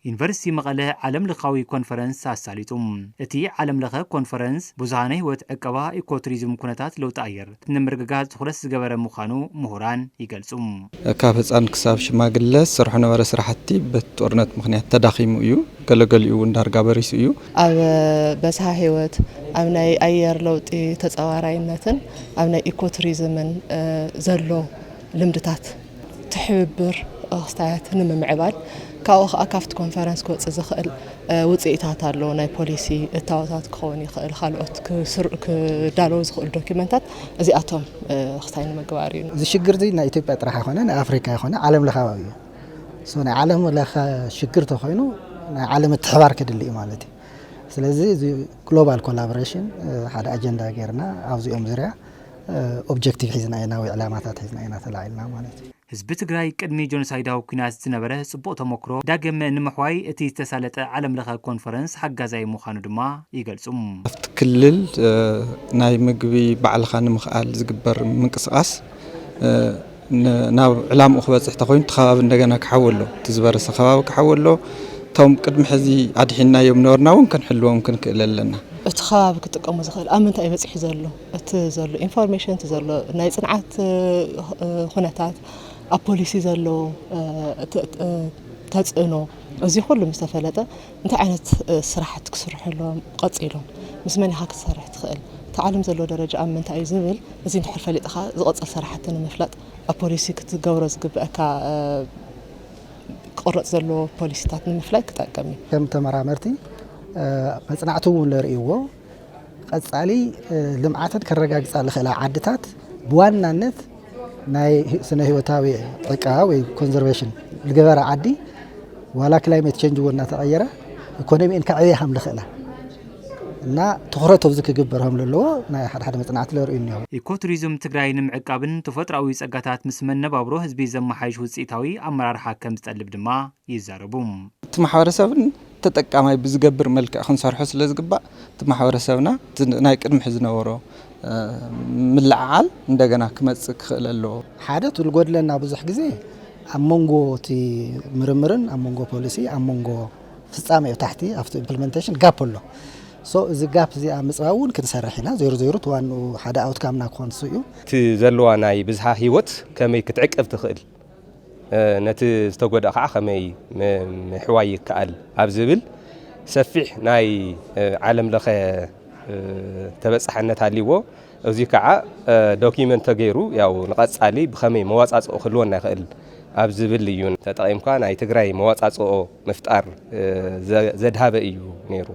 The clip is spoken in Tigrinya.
ዩኒቨርሲቲ መቀለ ዓለም ለኻዊ ኮንፈረንስ አሳሊጡም እቲ ዓለም ለኸ ኮንፈረንስ ብዙሃነ ህይወት ዕቀባ ኢኮቱሪዝም ኩነታት ለውጥ አየር ንምርግጋዝ ትኩረት ዝገበረ ምዃኑ ምሁራን ይገልጹም ካብ ህፃን ክሳብ ሽማግለ ዝሰርሑ ነበረ ስራሕቲ በጦርነት ምክንያት ተዳኺሙ እዩ ገለገሊኡ እንዳርጋ በሪሱ እዩ ኣብ በስሃ ህይወት ኣብ ናይ ኣየር ለውጢ ተጸዋራይነትን ኣብ ናይ ኢኮቱሪዝምን ዘሎ ልምድታት ትሕብር ኣኽስታያት ንምምዕባል ካብኡ ኣካፍት ኮንፈረንስ ክወጽእ ዝኽእል ውጽኢታት ኣሎ ናይ ፖሊሲ እታወታት ክኸውን ይኽእል ካልኦት ክዳለዉ ዝኽእል ዶክመንታት እዚኣቶም ክስታይ ንምግባር እዩ እዚ ሽግር እዚ ናይ ኢትዮጵያ ጥራሕ ይኾነ ናይ ኣፍሪካ ይኾነ ዓለም ለኻዊ እዩ ናይ ዓለም ለኻ ሽግር ተኾይኑ ናይ ዓለም ምትሕብባር ክድሊ እዩ ማለት እዩ ስለዚ እዚ ግሎባል ኮላቦሬሽን ሓደ አጀንዳ ጌርና ኣብዚኦም ዙርያ ኦብጀክቲቭ ሒዝና ኢና ወይ ዕላማታት ሒዝና ኢና ተላዒልና ማለት እዩ ህዝቢ ትግራይ ቅድሚ ጆኖሳይዳዊ ኩናት ዝነበረ ጽቡቕ ተሞክሮ ዳግም ንምሕዋይ እቲ ዝተሳለጠ ዓለም ለኸ ኮንፈረንስ ሓጋዛይ ምዃኑ ድማ ይገልጹም ኣብቲ ክልል ናይ ምግቢ ባዕልኻ ንምኽኣል ዝግበር ምንቅስቓስ ናብ ዕላምኡ ክበጽሕ ተኾይኑ ተኸባቢ እንደገና ክሓወሎ እቲ ዝበረሰ ከባቢ ክሓወሎ ቶም ቅድሚ ሕዚ ኣድሒናዮም ነበርና እውን ክንሕልዎም ክንክእል ኣለና እቲ ከባቢ ክጥቀሙ ዝኽእል ኣብ ምንታይ በፂሑ ዘሎ እቲ ዘሎ ኢንፎርሜሽን እቲ ዘሎ ናይ ጽንዓት ኩነታት ኣብ ፖሊሲ ዘሎ ተጽዕኖ እዚ ኩሉ ምስ ተፈለጠ እንታይ ዓይነት ስራሕቲ ክስርሕሎም ቀጺሎም ምስ መን ኢኻ ክትሰርሕ ትኽእል እቲ ዓለም ዘሎ ደረጃ ኣብ ምንታይ እዩ ዝብል እዚ እንድሕር ፈሊጥኻ ዝቐጽል ስራሕቲ ንምፍላጥ ኣብ ፖሊሲ ክትገብሮ ዝግብአካ ቅረጽ ዘሎ ፖሊሲታት ንምፍላይ ክጠቅም እዩ ከም ተመራመርቲ መጽናዕቱ እውን ለርእይዎ ቀጻሊ ልምዓትን ከረጋግጻ ዝኽእላ ዓድታት ብዋናነት ናይ ስነ ህይወታዊ ዕቃ ወይ ኮንዘርቬሽን ዝገበረ ዓዲ ዋላ ክላይሜት ቼንጅ ወና ተቀየረ ኢኮኖሚን ከዕብያ ከም ዝኽእላ እና ትኹረት ኣብዚ ክግበርهم ዘለዎ ናይ ሓደ መጽናዕቲ ለርእዩ ነው ኢኮቱሪዝም ትግራይ ንምዕቃብን ተፈጥሮአዊ ጸጋታት ምስ መነባብሮ ህዝቢ ዘመሓይሽ ውጽኢታዊ ኣመራርሓ ከም ዝጠልብ ድማ ይዛረቡም እቲ ማሕበረሰብን ተጠቃማይ ብዝገብር መልክዕ ክንሰርሖ ስለ ዝግባእ እቲ ማሕበረሰብና ናይ ቅድሚ ሕዚ ዝነበሮ ምልዓል እንደገና ክመጽእ ክኽእል ኣለዎ ሓደ ትልጎድለና ብዙሕ ግዜ ኣብ መንጎ እቲ ምርምርን ኣብ መንጎ ፖሊሲ ኣብ መንጎ ፍጻሜ ታሕቲ ኣብቲ ኢምፕሊሜንቴሽን ጋፕ ኣሎ ሶ እዚ ጋፕ እዚ ኣብ ምጽባውን ክንሰርሕ ኢና ዜሮ ዜሮ ተዋኑ ሓደ ኣውትካምና ክኾን እዩ እቲ ዘለዋ ናይ ብዝሃ ህይወት ከመይ ክትዕቅብ ትኽእል ነቲ ዝተጎድአ ከዓ ከመይ ምሕዋይ ይከኣል ኣብ ዝብል ሰፊሕ ናይ ዓለም ለኸ ተበጻሕነት አሊዎ እዚ ከዓ ዶክመንት ተገይሩ ያው ንቐጻሊ ብኸመይ መዋጻጽኦ ክልወና ይኽእል ኣብ ዝብል እዩ ተጠቒምካ ናይ ትግራይ መዋጻጽኦ ምፍጣር ዘድሃበ እዩ ነይሩ